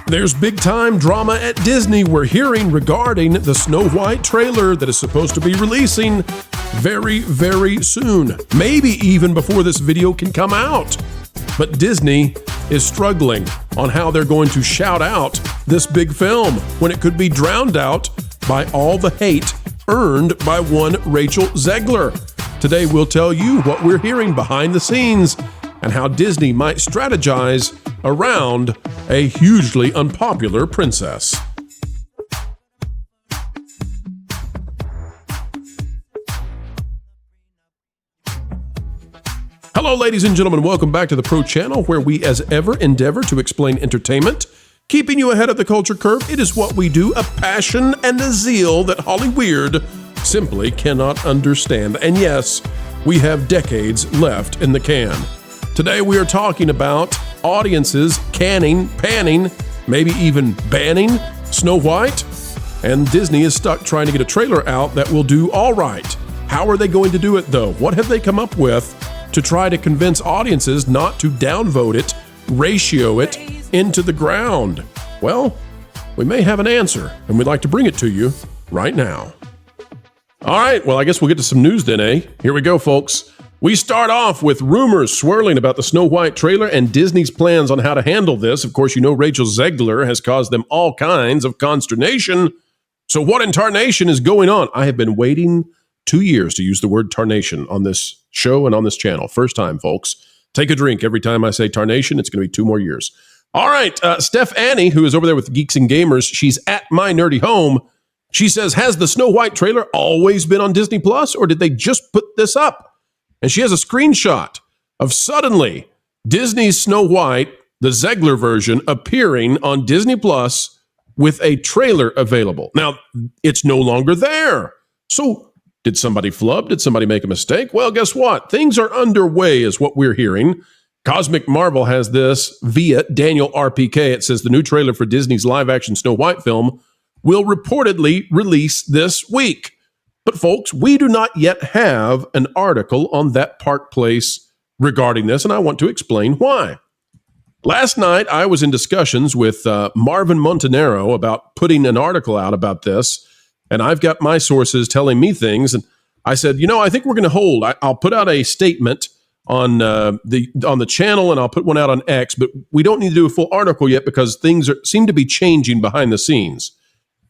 There's big-time drama at Disney we're hearing regarding the Snow White trailer that is supposed to be releasing very, very soon. Maybe even before this video can come out. But Disney is struggling on how they're going to shout out this big film when it could be drowned out by all the hate earned by one Rachel Zegler. Today we'll tell you what we're hearing behind the scenes and how Disney might strategize around a hugely unpopular princess. Hello, ladies and gentlemen. Welcome back to the Pro Channel, where we, as ever, endeavor to explain entertainment, keeping you ahead of the culture curve. It is what we do, a passion and a zeal that Hollyweird simply cannot understand. And yes, we have decades left in the can. Today we are talking about audiences canning, panning, maybe even banning Snow White, and Disney is stuck trying to get a trailer out that will do all right. How are they going to do it, though? What have they come up with to try to convince audiences not to downvote it, ratio it into the ground? Well, we may have an answer, and we'd like to bring it to you right now. All right, well, I guess we'll get to some news then, eh? Here we go, folks. We start off with rumors swirling about the Snow White trailer and Disney's plans on how to handle this. Of course, you know Rachel Zegler has caused them all kinds of consternation. So what in tarnation is going on? I have been waiting 2 years to use the word tarnation on this show and on this channel. First time, folks. Take a drink every time I say tarnation. It's going to be 2 more years. All right, Steph Annie, who is over there with Geeks and Gamers, she's at my nerdy home. She says, has the Snow White trailer always been on Disney Plus, or did they just put this up? And she has a screenshot of suddenly Disney's Snow White, the Zegler version, appearing on Disney Plus with a trailer available. Now, it's no longer there. So did somebody flub? Did somebody make a mistake? Well, guess what? Things are underway is what we're hearing. Cosmic Marvel has this via Daniel RPK. It says the new trailer for Disney's live-action Snow White film will reportedly release this week. But folks, we do not yet have an article on that Park Place regarding this, and I want to explain why. Last night, I was in discussions with Marvin Montanaro about putting an article out about this, and I've got my sources telling me things, and I said, you know, I think we're going to hold. I'll put out a statement on the channel, and I'll put one out on X, but we don't need to do a full article yet because things seem to be changing behind the scenes.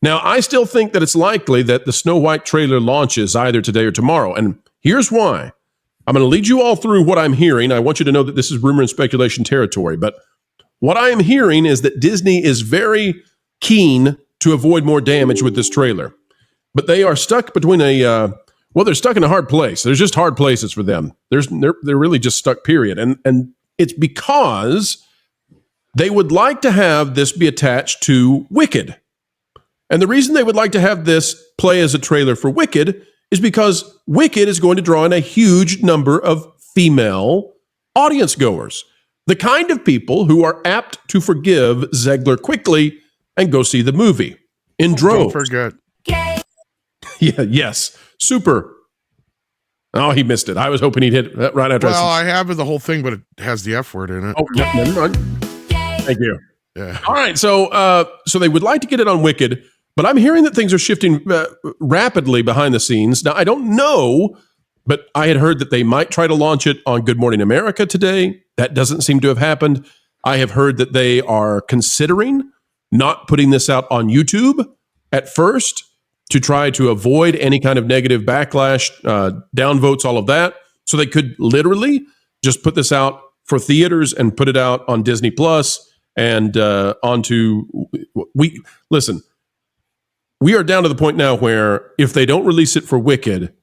Now, I still think that it's likely that the Snow White trailer launches either today or tomorrow, and here's why. I'm going to lead you all through what I'm hearing. I want you to know that this is rumor and speculation territory, but what I am hearing is that Disney is very keen to avoid more damage with this trailer, but they are stuck between they're stuck in a hard place. There's just hard places for them. They're really just stuck, period, and it's because they would like to have this be attached to Wicked. And the reason they would like to have this play as a trailer for Wicked is because Wicked is going to draw in a huge number of female audience goers, the kind of people who are apt to forgive Zegler quickly and go see the movie in droves. Don't forget. Yeah, yes, super. Oh, he missed it. I was hoping he'd hit that right after. Well, I have the whole thing, but it has the F word in it. Oh, yeah, never mind. Thank you. Yeah. All right, so they would like to get it on Wicked, but I'm hearing that things are shifting rapidly behind the scenes. Now, I don't know, but I had heard that they might try to launch it on Good Morning America today. That doesn't seem to have happened. I have heard that they are considering not putting this out on YouTube at first to try to avoid any kind of negative backlash, downvotes, all of that. So they could literally just put this out for theaters and put it out on Disney Plus and listen. We are down to the point now where if they don't release it for Wicked,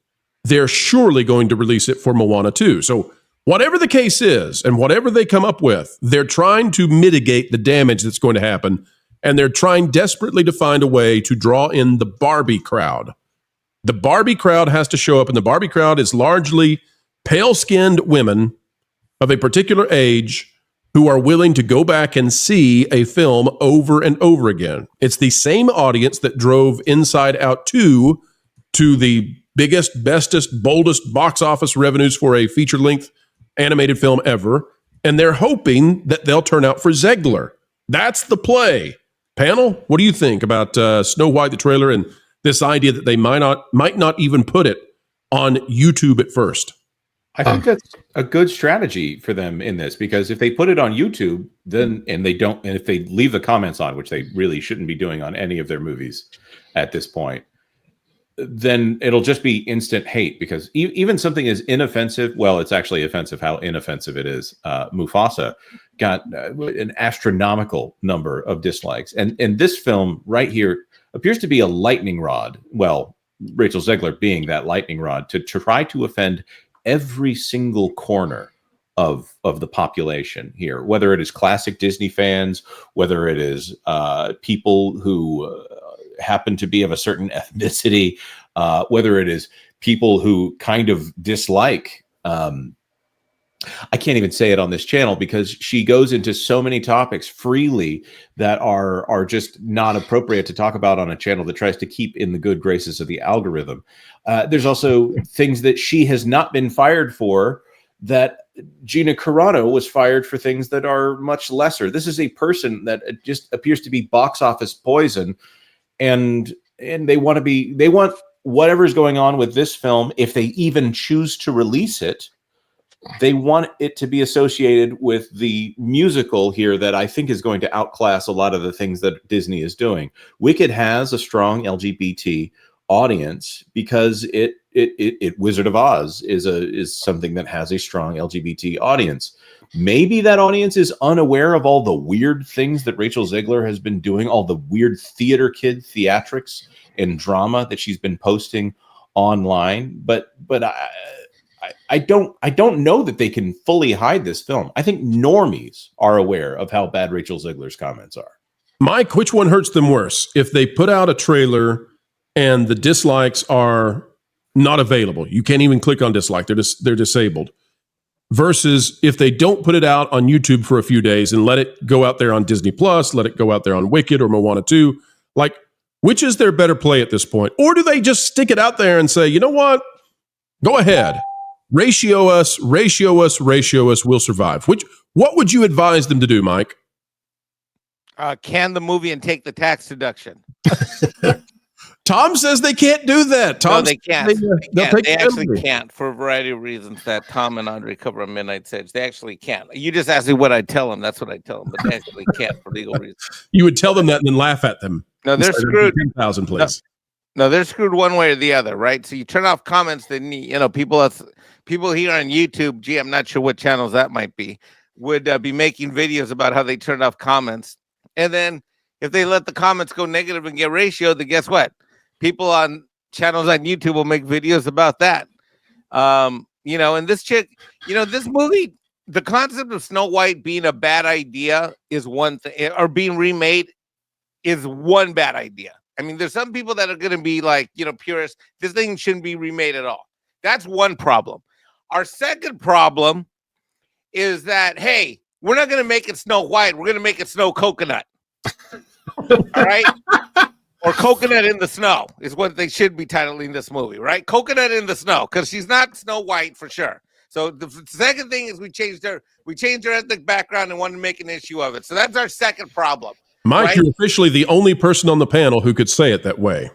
they're surely going to release it for Moana 2. So whatever the case is and whatever they come up with, they're trying to mitigate the damage that's going to happen. And they're trying desperately to find a way to draw in the Barbie crowd. The Barbie crowd has to show up, and the Barbie crowd is largely pale-skinned women of a particular age who are willing to go back and see a film over and over again. It's the same audience that drove Inside Out 2 to the biggest, bestest, boldest box office revenues for a feature-length animated film ever, and they're hoping that they'll turn out for Zegler. That's the play. Panel, what do you think about Snow White the trailer and this idea that they might not even put it on YouTube at first? I think that's a good strategy for them in this, because if they put it on YouTube, then and if they leave the comments on, which they really shouldn't be doing on any of their movies at this point, then it'll just be instant hate, because even something as inoffensive, well, it's actually offensive how inoffensive it is. Mufasa got an astronomical number of dislikes. And this film right here appears to be a lightning rod. Well, Rachel Zegler being that lightning rod to try to offend every single corner of the population here, whether it is classic Disney fans, whether it is people who happen to be of a certain ethnicity, whether it is people who kind of dislike, I can't even say it on this channel because she goes into so many topics freely that are just not appropriate to talk about on a channel that tries to keep in the good graces of the algorithm. There's also things that she has not been fired for, that Gina Carano was fired for things that are much lesser. This is a person that just appears to be box office poison, and they want whatever's going on with this film, if they even choose to release it, they want it to be associated with the musical here that I think is going to outclass a lot of the things that Disney is doing. Wicked has a strong LGBT audience because it Wizard of Oz is something that has a strong LGBT audience. Maybe that audience is unaware of all the weird things that Rachel Zegler has been doing, all the weird theater kid theatrics and drama that she's been posting online. But I don't know that they can fully hide this film. I think normies are aware of how bad Rachel Zegler's comments are. Mike, which one hurts them worse? If they put out a trailer and the dislikes are not available, you can't even click on dislike, they're disabled, versus if they don't put it out on YouTube for a few days and let it go out there on Disney Plus, let it go out there on Wicked or Moana 2, like, which is their better play at this point? Or do they just stick it out there and say, you know what, go ahead, ratio us, we'll survive? What would you advise them to do, Mike? Can the movie and take the tax deduction. Tom says they can't do that. Tom, no, they can't. They actually can't, for a variety of reasons that Tom and Andre cover on Midnight Sage. They actually can't. You just asked me what I tell them. That's what I tell them. But they actually can't for legal reasons. You would tell them that and then laugh at them. No, they're screwed. 10,000, please. No, they're screwed one way or the other, right? So you turn off comments. Then people here on YouTube. Gee, I'm not sure what channels that might be. Would be making videos about how they turned off comments, and then if they let the comments go negative and get ratioed, then guess what? People on channels on YouTube will make videos about that. And this chick, this movie, the concept of Snow White being a bad idea is one thing, or being remade is one bad idea. I mean, there's some people that are going to be like, purists. This thing shouldn't be remade at all. That's one problem. Our second problem is that, hey, we're not going to make it Snow White. We're going to make it Snow Coconut. All right? Or Coconut in the Snow is what they should be titling this movie, right? Coconut in the Snow, because she's not Snow White for sure. So the second thing is we changed her ethnic background and wanted to make an issue of it. So that's our second problem. Mike, right? You're officially the only person on the panel who could say it that way.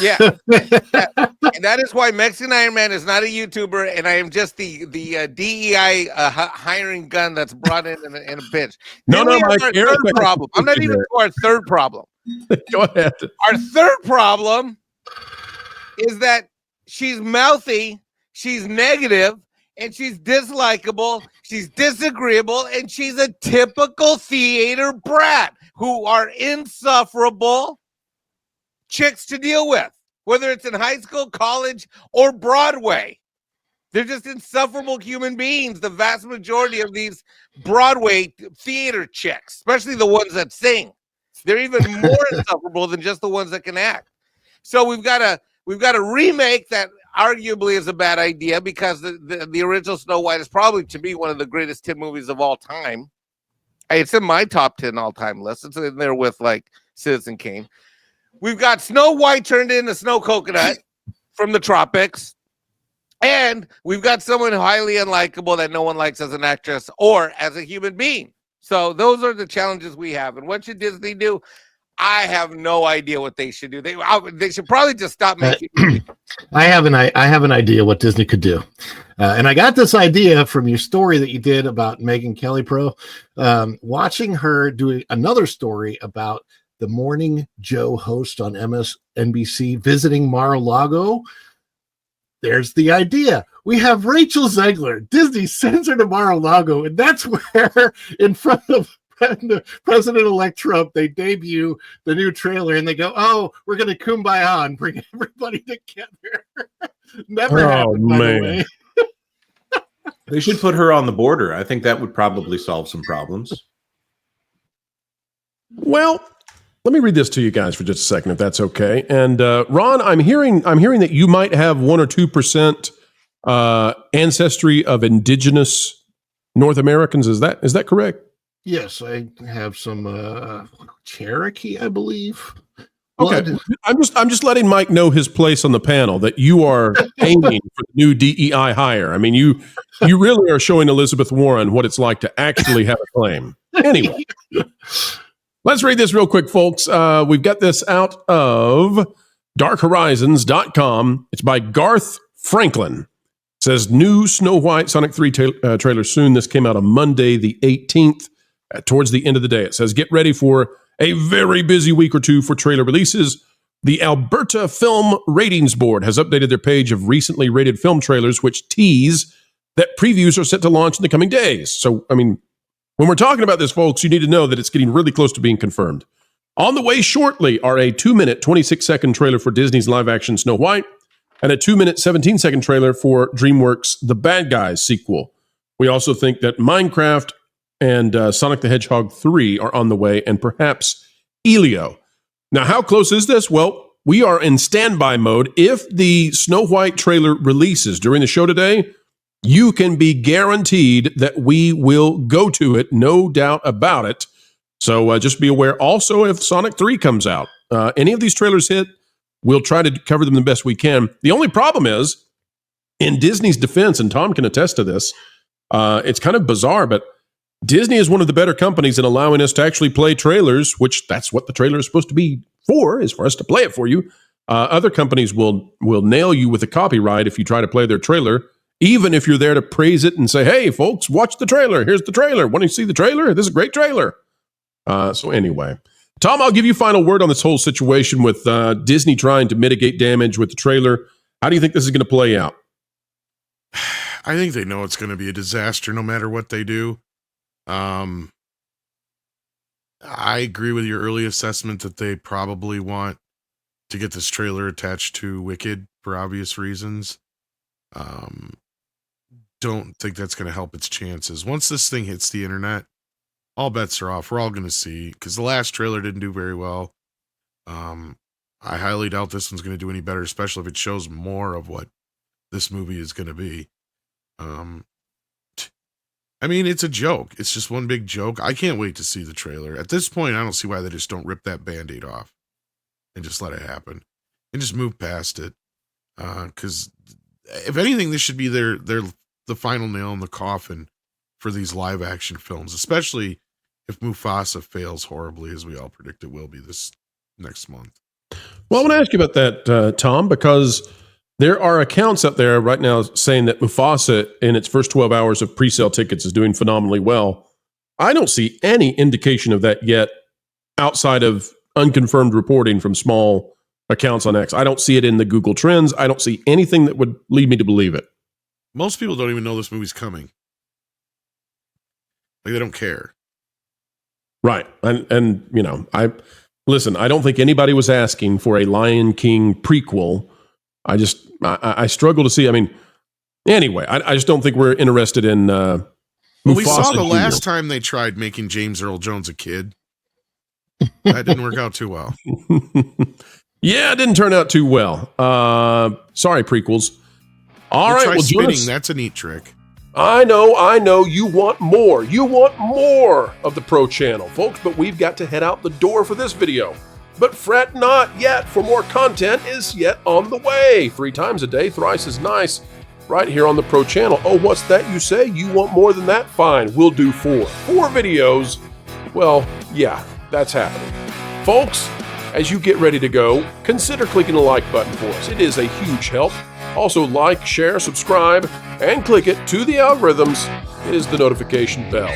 Yeah. And that is why Mexican Iron Man is not a YouTuber, and I am just the DEI hiring gun that's brought in a bitch. No, Mike. Third problem. I'm not even to our third problem. Go ahead. Our third problem is that she's mouthy, she's negative, and she's dislikable, she's disagreeable, and she's a typical theater brat who are insufferable chicks to deal with, whether it's in high school, college, or Broadway. They're just insufferable human beings, the vast majority of these Broadway theater chicks, especially the ones that sing. They're even more insufferable than just the ones that can act. So we've got a remake that arguably is a bad idea, because the original Snow White is probably, to me, one of the greatest 10 movies of all time. It's in my top 10 all-time list. It's in there with like Citizen Kane. We've got Snow White turned into Snow Coconut from the tropics. And we've got someone highly unlikable that no one likes as an actress or as a human being. So those are the challenges we have. And what should Disney do? I have no idea what they should do. They should probably just stop making movies. I have an idea what Disney could do, and I got this idea from your story that you did about Megyn Kelly Pro. Watching her do another story about the Morning Joe host on MSNBC visiting Mar-a-Lago. There's the idea. We have Rachel Zegler. Disney sends her to Mar-a-Lago, and that's where, in front of President-elect Trump, they debut the new trailer, and they go, "Oh, we're going to kumbaya and bring everybody together." Never happened, by the way. They should put her on the border. I think that would probably solve some problems. Well, let me read this to you guys for just a second, if that's okay. And Ron, I'm hearing that you might have 1 or 2% ancestry of indigenous North Americans. Is that correct? Yes, I have some Cherokee, I believe. Okay, Blood. I'm just letting Mike know his place on the panel, that you are aiming for the new DEI hire. I mean, you really are showing Elizabeth Warren what it's like to actually have a claim. Anyway, let's read this real quick, folks. We've got this out of darkhorizons.com. It's by Garth Franklin. It says, new Snow White Sonic 3 trailer soon. This came out on Monday, the 18th. Towards the end of the day, it says, get ready for a very busy week or two for trailer releases. The Alberta Film Ratings Board has updated their page of recently rated film trailers, which tease that previews are set to launch in the coming days. So, I mean, when we're talking about this, folks, you need to know that it's getting really close to being confirmed. On the way shortly are a 2-minute, 26-second trailer for Disney's live-action Snow White and a 2-minute, 17-second trailer for DreamWorks' The Bad Guys sequel. We also think that Minecraft and Sonic the Hedgehog 3 are on the way, and perhaps Elio. Now, how close is this? Well, we are in standby mode. If the Snow White trailer releases during the show today, you can be guaranteed that we will go to it, no doubt about it. So just be aware. Also, if Sonic 3 comes out, any of these trailers hit, we'll try to cover them the best we can. The only problem is, in Disney's defense, and Tom can attest to this, it's kind of bizarre, but Disney is one of the better companies in allowing us to actually play trailers, which that's what the trailer is supposed to be for, is for us to play it for you. Other companies will nail you with a copyright if you try to play their trailer, even if you're there to praise it and say, hey, folks, watch the trailer. Here's the trailer. Want to see the trailer? This is a great trailer. So anyway, Tom, I'll give you final word on this whole situation with Disney trying to mitigate damage with the trailer. How do you think this is going to play out? I think they know it's going to be a disaster no matter what they do. I agree with your early assessment that they probably want to get this trailer attached to Wicked for obvious reasons. Don't think that's going to help its chances. Once this thing hits the internet, all bets are off. We're all going to see, because the last trailer didn't do very well. I highly doubt this one's going to do any better, especially if it shows more of what this movie is going to be. I mean, it's a joke. It's just one big joke. I can't wait to see the trailer. At this point, I don't see why they just don't rip that Band-Aid off and just let it happen and just move past it. Because if anything, this should be the final nail in the coffin for these live action films, especially if Mufasa fails horribly, as we all predict it will be this next month. Well, I want to ask you about that, Tom, because there are accounts out there right now saying that Mufasa, in its first 12 hours of pre-sale tickets, is doing phenomenally well. I don't see any indication of that yet outside of unconfirmed reporting from small accounts on X. I don't see it in the Google Trends. I don't see anything that would lead me to believe it. Most people don't even know this movie's coming. Like, they don't care. Right. And you know, I don't think anybody was asking for a Lion King prequel. I struggle to see. I mean, anyway, I just don't think we're interested in well, we saw the Jr. last time they tried making James Earl Jones a kid. That didn't work out too well. Yeah, it didn't turn out too well. Sorry, prequels. All right, try well, spinning. That's a neat trick. I know. You want more. You want more of the Pro Channel, folks, but we've got to head out the door for this video. But fret not yet, for more content is yet on the way. 3 times a day, thrice as nice, right here on the Pro Channel. Oh, what's that you say? You want more than that? Fine, we'll do 4. 4 videos. Well, yeah, that's happening. Folks, as you get ready to go, consider clicking the like button for us. It is a huge help. Also, like, share, subscribe, and click it to the algorithms is the notification bell.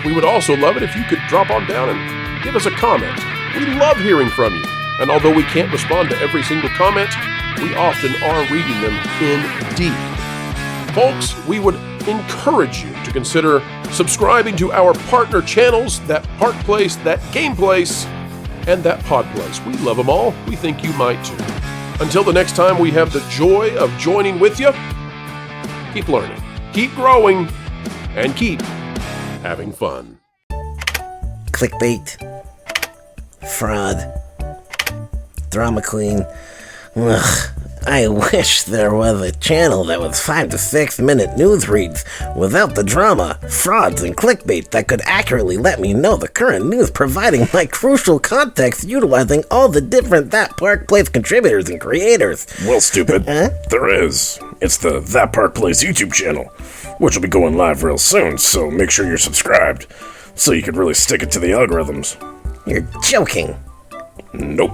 We would also love it if you could drop on down and give us a comment. We love hearing from you. And although we can't respond to every single comment, we often are reading them indeed. Folks, we would encourage you to consider subscribing to our partner channels, That Park Place, That Game Place, and That Pod Place. We love them all. We think you might too. Until the next time we have the joy of joining with you, keep learning, keep growing, and keep having fun. Clickbait, fraud, drama queen. Ugh, I wish there was a channel that was 5 to 6 minute news reads without the drama, frauds, and clickbait that could accurately let me know the current news, providing my crucial context utilizing all the different That Park Place contributors and creators. Well, stupid. There is. It's the That Park Place YouTube channel, which will be going live real soon, so make sure you're subscribed, so you can really stick it to the algorithms. You're joking. Nope.